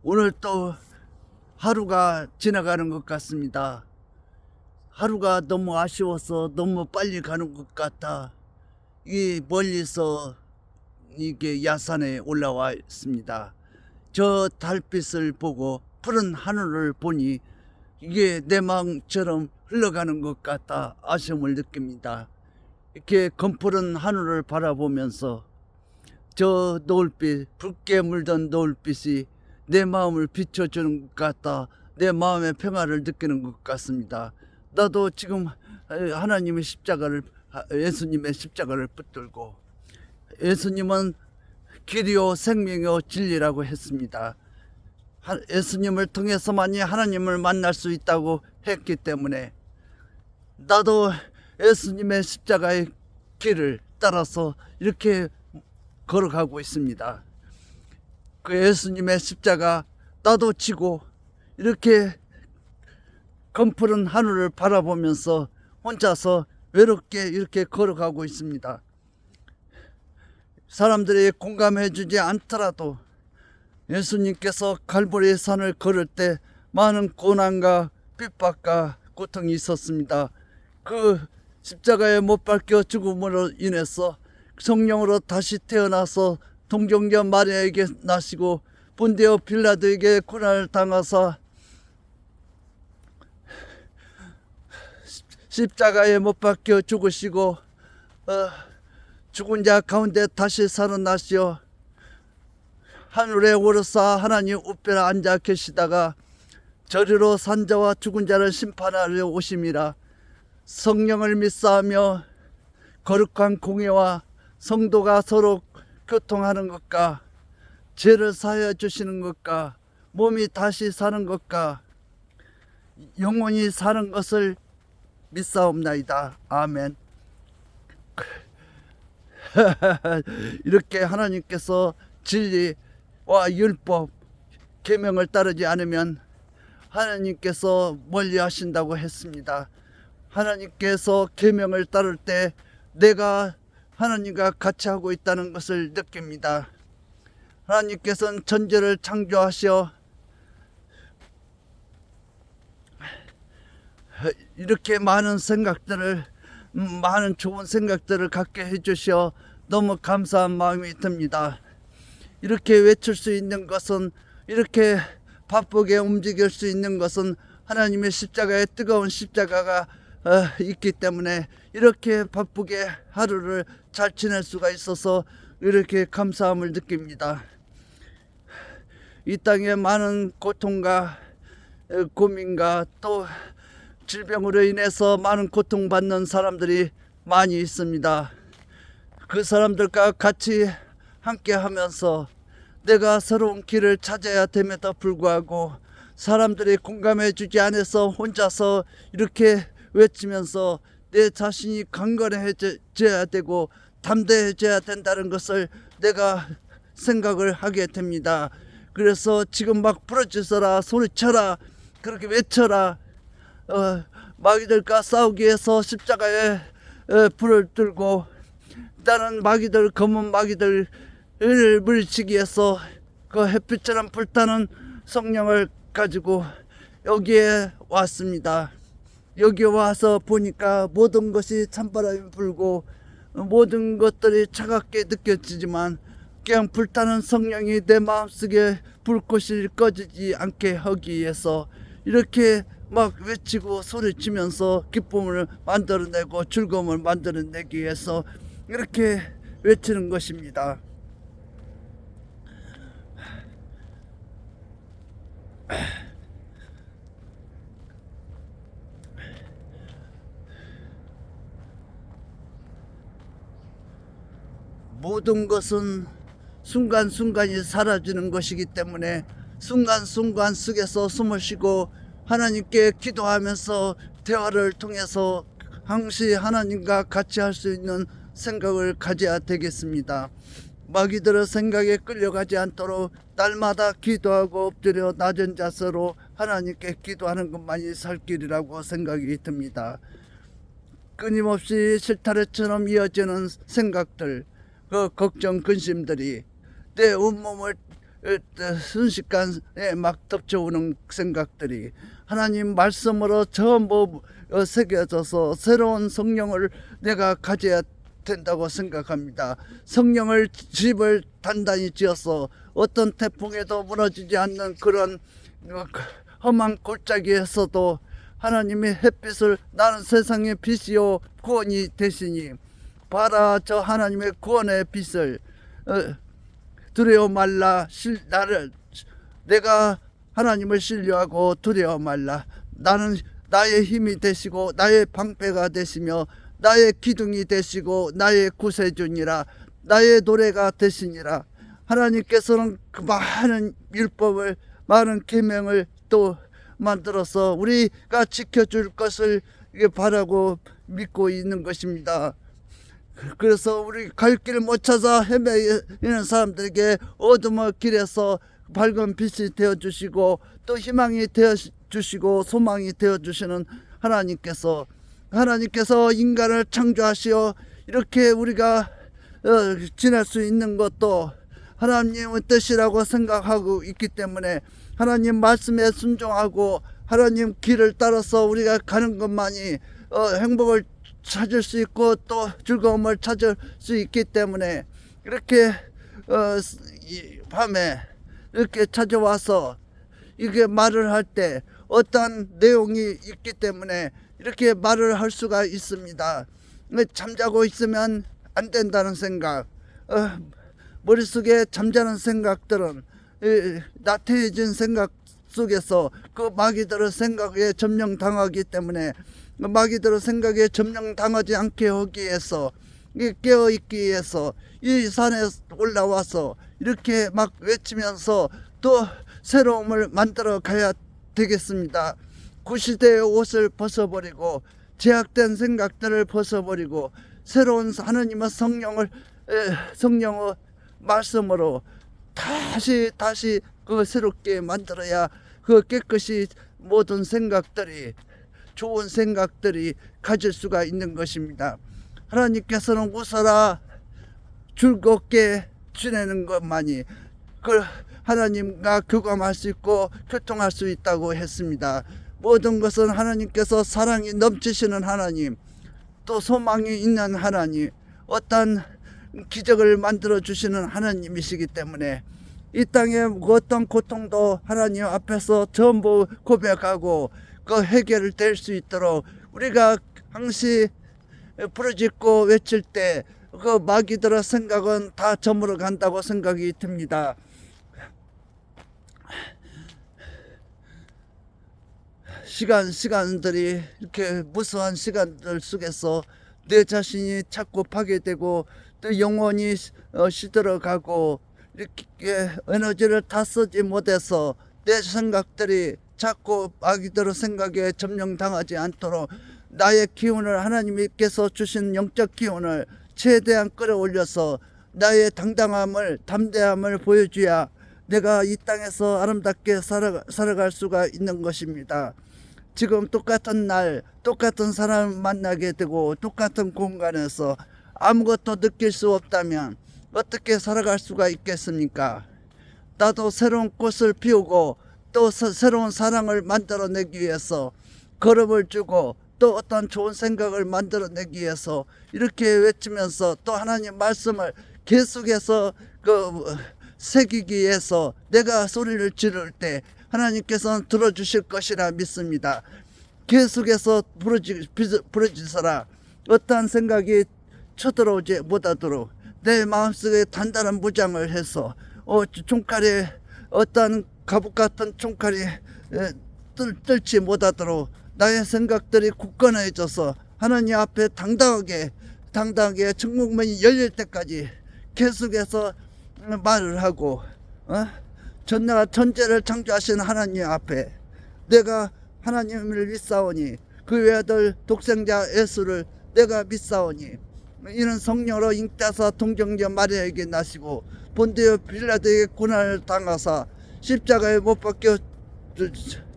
오늘 또 하루가 지나가는 것 같습니다. 하루가 너무 아쉬워서 너무 빨리 가는 것 같아. 이 멀리서 이게 야산에 올라와 있습니다. 저 달빛을 보고 푸른 하늘을 보니 이게 내 마음처럼 흘러가는 것 같아 아쉬움을 느낍니다. 이렇게 검푸른 하늘을 바라보면서 저 노을빛, 붉게 물든 노을빛이 내 마음을 비춰주는 것 같다. 내 마음의 평화를 느끼는 것 같습니다. 나도 지금 하나님의 십자가를, 예수님의 십자가를 붙들고, 예수님은 길이요 생명이요 진리라고 했습니다. 예수님을 통해서만이 하나님을 만날 수 있다고 했기 때문에 나도 예수님의 십자가의 길을 따라서 이렇게 걸어가고 있습니다. 그 예수님의 십자가 나도 지고 이렇게 검푸른 하늘을 바라보면서 혼자서 외롭게 이렇게 걸어가고 있습니다. 사람들이 공감해 주지 않더라도 예수님께서 갈보리 산을 걸을 때 많은 고난과 핍박과 고통이 있었습니다. 그 십자가에 못 박혀 죽음으로 인해서 성령으로 다시 태어나서 동정녀 마리아에게 나시고 본디오 빌라도에게 고난을 당하사 십자가에 못 박혀 죽으시고 죽은 자 가운데 다시 살아나시어 하늘에 오르사 하나님 우편에 앉아 계시다가 저리로 산 자와 죽은 자를 심판하려 오심이라. 성령을 믿사하며 거룩한 공예와 성도가 서로 교통하는 것과 죄를 사하여 주시는 것과 몸이 다시 사는 것과 영원히 사는 것을 믿사옵나이다. 아멘. 이렇게 하나님께서 진리와 율법 계명을 따르지 않으면 하나님께서 멀리 하신다고 했습니다. 하나님께서 계명을 따를 때 내가 하나님과 같이 하고 있다는 것을 느낍니다. 하나님께서는 천지를 창조하시어 이렇게 많은 생각들을, 많은 좋은 생각들을 갖게 해주시어 너무 감사한 마음이 듭니다. 이렇게 외칠 수 있는 것은, 이렇게 바쁘게 움직일 수 있는 것은 하나님의 십자가에 뜨거운 십자가가 있기 때문에 이렇게 바쁘게 하루를 잘 지낼 수가 있어서 이렇게 감사함을 느낍니다. 이 땅에 많은 고통과 고민과 또 질병으로 인해서 많은 고통받는 사람들이 많이 있습니다. 그 사람들과 같이 함께 하면서 내가 새로운 길을 찾아야 됨에도 불구하고 사람들이 공감해 주지 않아서 혼자서 이렇게 외치면서 내 자신이 강건해져야 되고 담대해져야 된다는 것을 내가 생각을 하게 됩니다. 그래서 지금 막 부르짖어라, 소리쳐라, 그렇게 외쳐라. 마귀들과 싸우기 위해서 십자가에 불을 들고 나는 마귀들, 검은 마귀들을 물리치기 위해서 그 햇빛처럼 불타는 성령을 가지고 여기에 왔습니다. 여기 와서 보니까 모든 것이 찬바람이 불고 모든 것들이 차갑게 느껴지지만 그냥 불타는 성령이 내 마음속에 불꽃이 꺼지지 않게 하기 위해서 이렇게 막 외치고 소리치면서 기쁨을 만들어내고 즐거움을 만들어내기 위해서 이렇게 외치는 것입니다. 모든 것은 순간순간이 사라지는 것이기 때문에 순간순간 속에서 숨을 쉬고 하나님께 기도하면서 대화를 통해서 항시 하나님과 같이 할 수 있는 생각을 가져야 되겠습니다. 마귀들의 생각에 끌려가지 않도록 날마다 기도하고 엎드려 낮은 자세로 하나님께 기도하는 것만이 살 길이라고 생각이 듭니다. 끊임없이 실타래처럼 이어지는 생각들, 그 걱정, 근심들이 내 온몸을 순식간에 막 덮쳐오는 생각들이 하나님 말씀으로 전부 새겨져서 새로운 성령을 내가 가져야 된다고 생각합니다. 성령을 집을 단단히 지어서 어떤 태풍에도 무너지지 않는 그런 험한 골짜기에서도 하나님의 햇빛을 나는 세상의 빛이요 구원이 되시니 봐라 저 하나님의 구원의 빛을 두려워 말라 나를 내가 하나님을 신뢰하고 두려워 말라. 나는 나의 힘이 되시고 나의 방패가 되시며 나의 기둥이 되시고 나의 구세주니라. 나의 노래가 되시니라. 하나님께서는 그 많은 율법을 많은 계명을 또 만들어서 우리가 지켜줄 것을 바라고 믿고 있는 것입니다. 그래서 우리 갈 길 못 찾아 헤매이는 사람들에게 어둠의 길에서 밝은 빛이 되어주시고 또 희망이 되어주시고 소망이 되어주시는 하나님께서 인간을 창조하시어 이렇게 우리가 지낼 수 있는 것도 하나님의 뜻이라고 생각하고 있기 때문에 하나님 말씀에 순종하고 하나님 길을 따라서 우리가 가는 것만이 행복을 찾을 수 있고 또 즐거움을 찾을 수 있기 때문에 이렇게 이 밤에 이렇게 찾아와서 이게 말을 할 때 어떤 내용이 있기 때문에 이렇게 말을 할 수가 있습니다. 잠자고 있으면 안 된다는 생각, 머릿속에 잠자는 생각들은 나태해진 생각 속에서 그 마귀들의 생각에 점령당하기 때문에 마귀들의 생각에 점령당하지 않게 하기 위해서 깨어있기 위해서 이 산에 올라와서 이렇게 막 외치면서 또 새로움을 만들어 가야 되겠습니다. 구시대의 옷을 벗어버리고 제약된 생각들을 벗어버리고 새로운 하나님의 성령의 말씀으로 다시 그 새롭게 만들어야 그 깨끗이 모든 생각들이 좋은 생각들이 가질 수가 있는 것입니다. 하나님께서는 웃어라 즐겁게 지내는 것만이 그 하나님과 교감할 수 있고 교통할 수 있다고 했습니다. 모든 것은 하나님께서 사랑이 넘치시는 하나님, 또 소망이 있는 하나님, 어떤 기적을 만들어 주시는 하나님이시기 때문에 이 땅의 어떤 고통도 하나님 앞에서 전부 고백하고 그 해결을 될 수 있도록 우리가 항시 부르짖고 외칠 때 그 마귀들의 생각은 다 저물어 간다고 생각이 듭니다. 시간들이 이렇게 무수한 시간들 속에서 내 자신이 자꾸 파괴되고 또 영혼이 시들어가고 이렇게 에너지를 다 쓰지 못해서 내 생각들이 자꾸 마귀들의 생각에 점령당하지 않도록 나의 기운을 하나님께서 주신 영적 기운을 최대한 끌어올려서 나의 당당함을 담대함을 보여줘야 내가 이 땅에서 아름답게 살아갈 수가 있는 것입니다. 지금 똑같은 날 똑같은 사람을 만나게 되고 똑같은 공간에서 아무것도 느낄 수 없다면 어떻게 살아갈 수가 있겠습니까? 나도 새로운 꽃을 피우고 또 새로운 사랑을 만들어내기 위해서 걸음을 주고 또 어떤 좋은 생각을 만들어내기 위해서 이렇게 외치면서 또 하나님 말씀을 계속해서 새기기 위해서 내가 소리를 지를 때 하나님께서는 들어주실 것이라 믿습니다. 계속해서 부르짖어라. 어떠한 생각이 쳐들어오지 못하도록 내 마음속에 단단한 무장을 해서 총칼에 어떠한 갑옷 같은 총칼이 뜰지 못하도록 나의 생각들이 굳건해져서 하나님 앞에 당당하게 천국문이 열릴 때까지 계속해서 말을 하고 전나라 천재를 창조하신 하나님 앞에 내가 하나님을 믿사오니 그 외아들 독생자 예수를 내가 믿사오니 이는 성령으로 잉태하사 동정녀 마리아에게 나시고 본디오 빌라도에게 고난을 당하사 십자가에 못 박혀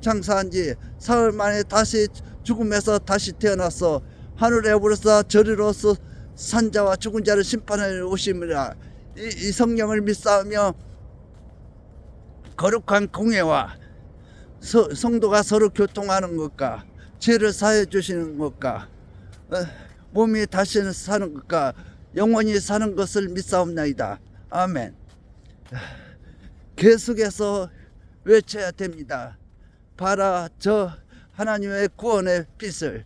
장사한 지 사흘 만에 다시 죽음에서 다시 태어나서 하늘에 오르사 저리로서 산자와 죽은 자를 심판하러 오심이라. 이 성령을 믿사오며 거룩한 공예와 성도가 서로 교통하는 것과 죄를 사해 주시는 것과 몸이 다시 사는 것과 영원히 사는 것을 믿사옵나이다. 아멘. 계속해서 외쳐야 됩니다. 봐라, 저 하나님의 구원의 빛을.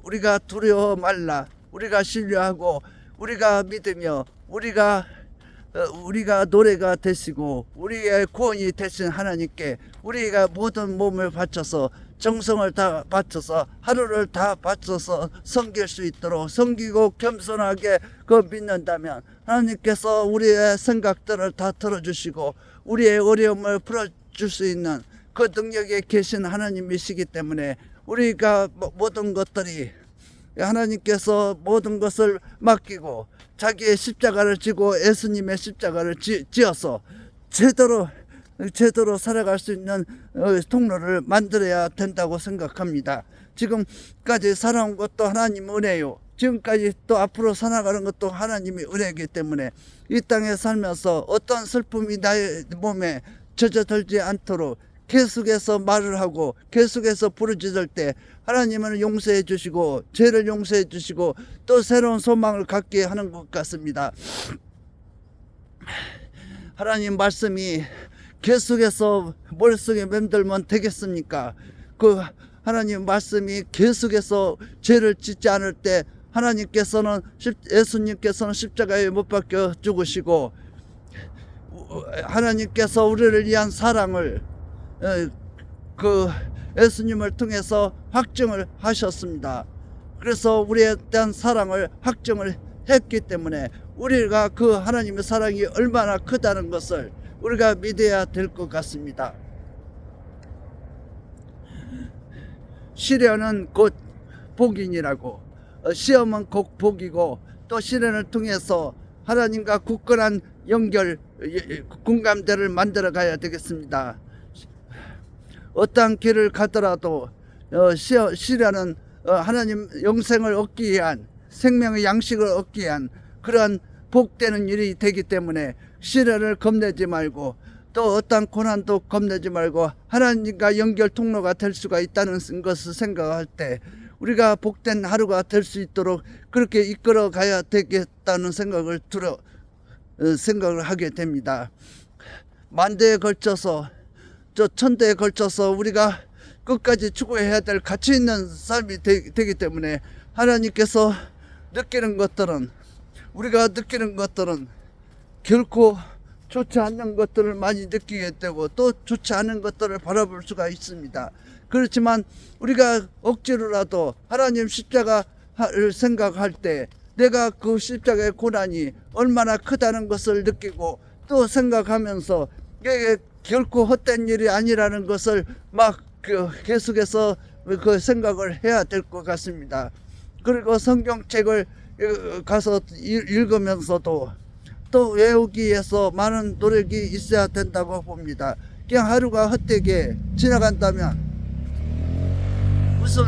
우리가 두려워 말라. 우리가 신뢰하고 우리가 믿으며 우리가 노래가 되시고 우리의 구원이 되신 하나님께 우리가 모든 몸을 바쳐서 정성을 다 바쳐서 하루를 다 바쳐서 섬길 수 있도록 섬기고 겸손하게 믿는다면 하나님께서 우리의 생각들을 다 들어주시고 우리의 어려움을 풀어줄 수 있는 그 능력에 계신 하나님이시기 때문에 우리가 모든 것들이 하나님께서 모든 것을 맡기고 자기의 십자가를 지고 예수님의 십자가를 지어서 제대로 살아갈 수 있는 통로를 만들어야 된다고 생각합니다. 지금까지 살아온 것도 하나님 은혜요. 지금까지 또 앞으로 살아가는 것도 하나님의 은혜이기 때문에 이 땅에 살면서 어떤 슬픔이 나의 몸에 젖어들지 않도록 계속해서 말을 하고 계속해서 부르짖을 때 하나님은 용서해 주시고 죄를 용서해 주시고 또 새로운 소망을 갖게 하는 것 같습니다. 하나님 말씀이 계속해서 머릿속에 맴돌면 되겠습니까? 그 하나님 말씀이 계속해서 죄를 짓지 않을 때 예수님께서는 십자가에 못 박혀 죽으시고 하나님께서 우리를 위한 사랑을 예수님을 통해서 확증을 하셨습니다. 그래서 우리에 대한 사랑을 확증을 했기 때문에 우리가 그 하나님의 사랑이 얼마나 크다는 것을 우리가 믿어야 될 것 같습니다. 시련은 곧 복이니라고, 시험은 곧 복이고 또 시련을 통해서 하나님과 굳건한 연결, 공감대를 만들어 가야 되겠습니다. 어떠한 길을 가더라도 시련은 하나님 영생을 얻기 위한, 생명의 양식을 얻기 위한 그러한 복되는 일이 되기 때문에 시련을 겁내지 말고 또 어떠한 고난도 겁내지 말고 하나님과 연결 통로가 될 수가 있다는 것을 생각할 때 우리가 복된 하루가 될 수 있도록 그렇게 이끌어 가야 되겠다는 생각을 하게 됩니다. 만대에 걸쳐서 천대에 걸쳐서 우리가 끝까지 추구해야 될 가치 있는 삶이 되기 때문에 하나님께서 우리가 느끼는 것들은 결코 좋지 않는 것들을 많이 느끼게 되고 또 좋지 않은 것들을 바라볼 수가 있습니다. 그렇지만 우리가 억지로라도 하나님 십자가를 생각할 때 내가 그 십자가의 고난이 얼마나 크다는 것을 느끼고 또 생각하면서 이게 결코 헛된 일이 아니라는 것을 계속해서 생각을 해야 될 것 같습니다. 그리고 성경책을 가서 읽으면서도 또 외우기 위해서 많은 노력이 있어야 된다고 봅니다. 그냥 하루가 헛되게 지나간다면 무슨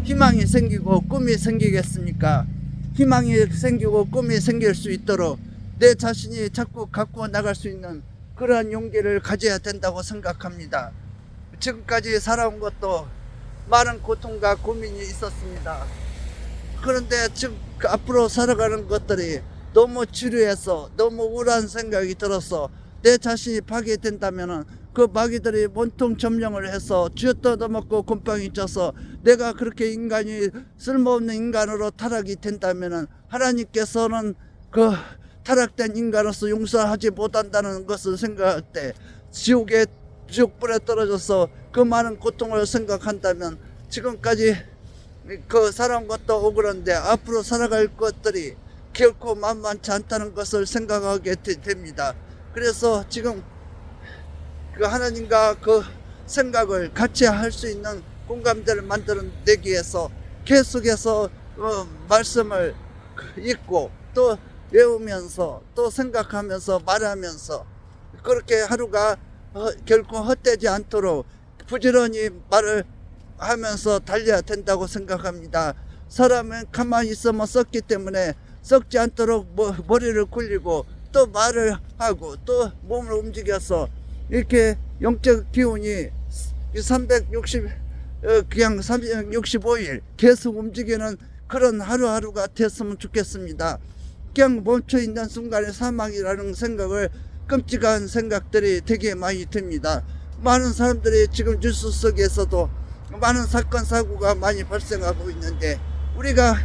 희망이 생기고 꿈이 생기겠습니까? 희망이 생기고 꿈이 생길 수 있도록 내 자신이 자꾸 갖고 나갈 수 있는 그러한 용기를 가져야 된다고 생각합니다. 지금까지 살아온 것도 많은 고통과 고민이 있었습니다. 그런데 지금 앞으로 살아가는 것들이 너무 지루해서 너무 우울한 생각이 들어서 내 자신이 파괴된다면 그 마귀들이 온통 점령을 해서 쥐어뜯어 먹고 곰팡이 쪄서 내가 그렇게 인간이 쓸모없는 인간으로 타락이 된다면 하나님께서는 그 타락된 인간으로서 용서하지 못한다는 것을 생각할 때 지옥불에 떨어져서 그 많은 고통을 생각한다면 지금까지 그 살아온 것도 억울한데 앞으로 살아갈 것들이 결코 만만치 않다는 것을 생각하게 됩니다. 그래서 지금 그 하나님과 그 생각을 같이 할 수 있는 공감대를 만들어내기 위해서 계속해서 말씀을 읽고 또 외우면서 또 생각하면서 말하면서 그렇게 하루가 결코 헛되지 않도록 부지런히 말을 하면서 달려야 된다고 생각합니다. 사람은 가만히 있으면 썩기 때문에 썩지 않도록 머리를 굴리고 또 말을 하고 또 몸을 움직여서 이렇게 영적 기운이 360 그냥 365일 계속 움직이는 그런 하루하루가 됐으면 좋겠습니다. 그냥 멈춰있는 순간에 사망이라는 생각을, 끔찍한 생각들이 되게 많이 듭니다. 많은 사람들이 지금 뉴스 속에서도 많은 사건 사고가 많이 발생하고 있는데, 우리가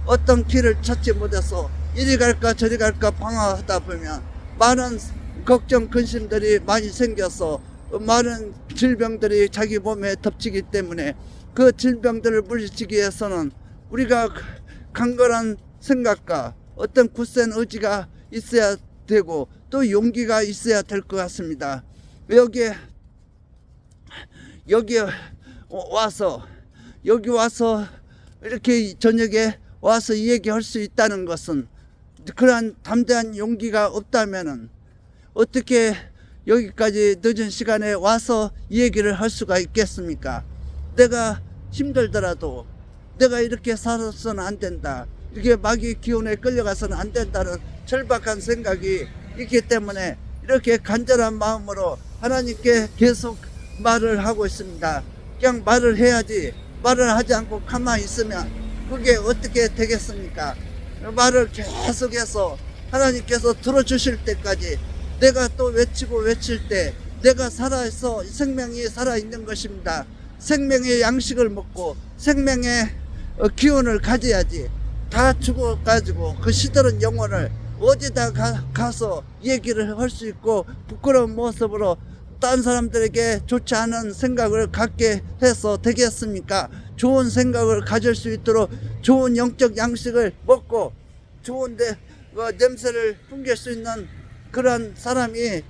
어떤 길을 찾지 못해서 이리 갈까 저리 갈까 방황하다 보면 많은 걱정 근심들이 많이 생겨서 많은 질병들이 자기 몸에 덮치기 때문에, 그 질병들을 물리치기 위해서는 우리가 강건한 생각과 어떤 굳센 의지가 있어야 되고 또 용기가 있어야 될 것 같습니다. 여기 와서 이렇게 저녁에 와서 이 얘기할 수 있다는 것은, 그러한 담대한 용기가 없다면은 어떻게 여기까지 늦은 시간에 와서 이 얘기를 할 수가 있겠습니까? 내가 힘들더라도 내가 이렇게 살아서는 안 된다, 이렇게 마귀 기운에 끌려가서는 안 된다는 절박한 생각이 있기 때문에 이렇게 간절한 마음으로 하나님께 계속 말을 하고 있습니다. 그냥 말을 해야지, 말을 하지 않고 가만히 있으면 그게 어떻게 되겠습니까? 말을 계속해서 하나님께서 들어주실 때까지 내가 또 외칠 때 내가 살아서 생명이 살아있는 것입니다. 생명의 양식을 먹고 생명의 기운을 가져야지. 다 죽어가지고 그 시들은 영혼을 어디다 가서 얘기를 할 수 있고 부끄러운 모습으로 딴 사람들에게 좋지 않은 생각을 갖게 해서 되겠습니까? 좋은 생각을 가질 수 있도록 좋은 영적 양식을 먹고 좋은 냄새를 풍길 수 있는 그런 사람이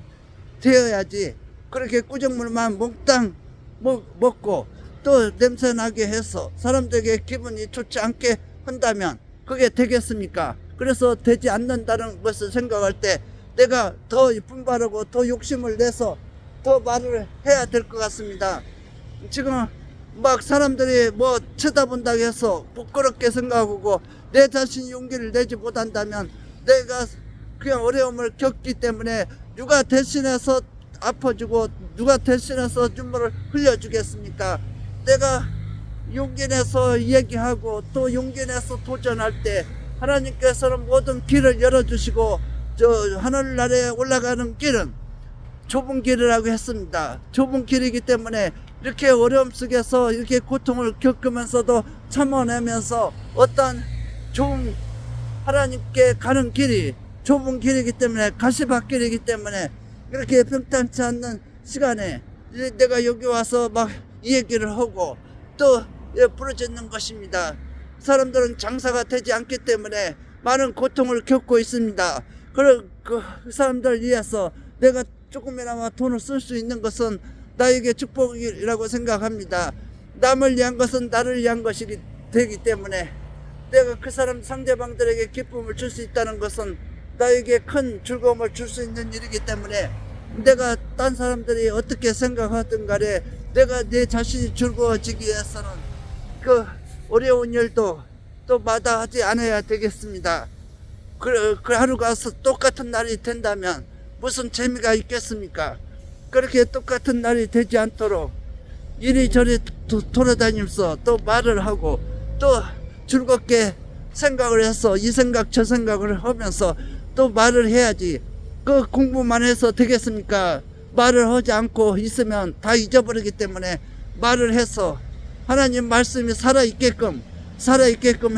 되어야지. 그렇게 꾸정물만 몽땅 먹고 또 냄새나게 해서 사람들에게 기분이 좋지 않게 한다면 그게 되겠습니까? 그래서 되지 않는다는 것을 생각할 때 내가 더 분발하고 더 욕심을 내서 더 말을 해야 될 것 같습니다. 지금 막 사람들이 뭐 쳐다본다고 해서 부끄럽게 생각하고 내 자신이 용기를 내지 못한다면 내가 그냥 어려움을 겪기 때문에 누가 대신해서 아파주고 누가 대신해서 눈물을 흘려주겠습니까? 내가 용기 내서 얘기하고 또 용기 내서 도전할 때 하나님께서는 모든 길을 열어주시고, 저 하늘나라에 올라가는 길은 좁은 길이라고 했습니다. 좁은 길이기 때문에 이렇게 어려움 속에서 이렇게 고통을 겪으면서도 참아내면서 어떤 좋은 하나님께 가는 길이 좁은 길이기 때문에, 가시밭길이기 때문에 이렇게 평탄치 않는 시간에 내가 여기 와서 막 이 얘기를 하고 또 부르짖는 것입니다. 사람들은 장사가 되지 않기 때문에 많은 고통을 겪고 있습니다. 그 사람들을 위해서 내가 조금이나마 돈을 쓸 수 있는 것은 나에게 축복이라고 생각합니다. 남을 위한 것은 나를 위한 것이 되기 때문에 내가 그 사람 상대방들에게 기쁨을 줄 수 있다는 것은 나에게 큰 즐거움을 줄 수 있는 일이기 때문에, 내가 딴 사람들이 어떻게 생각하든 간에 내가 내 자신이 즐거워지기 위해서는 그 어려운 일도 또 마다하지 않아야 되겠습니다. 그 하루가 똑같은 날이 된다면 무슨 재미가 있겠습니까? 그렇게 똑같은 날이 되지 않도록 이리저리 돌아다니면서 또 말을 하고 또 즐겁게 생각을 해서 이 생각 저 생각을 하면서 또 말을 해야지. 그 공부만 해서 되겠습니까? 말을 하지 않고 있으면 다 잊어버리기 때문에 말을 해서 하나님 말씀이 살아있게끔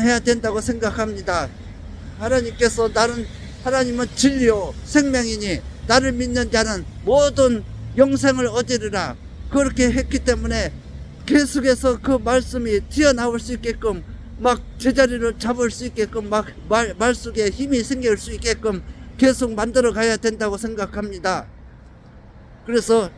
해야 된다고 생각합니다. 하나님께서 하나님은 진리요 생명이니 나를 믿는 자는 모든 영생을 얻으리라, 그렇게 했기 때문에 계속해서 그 말씀이 튀어나올 수 있게끔, 막 제자리를 잡을 수 있게끔, 막 말 속에 힘이 생길 수 있게끔 계속 만들어 가야 된다고 생각합니다. 그래서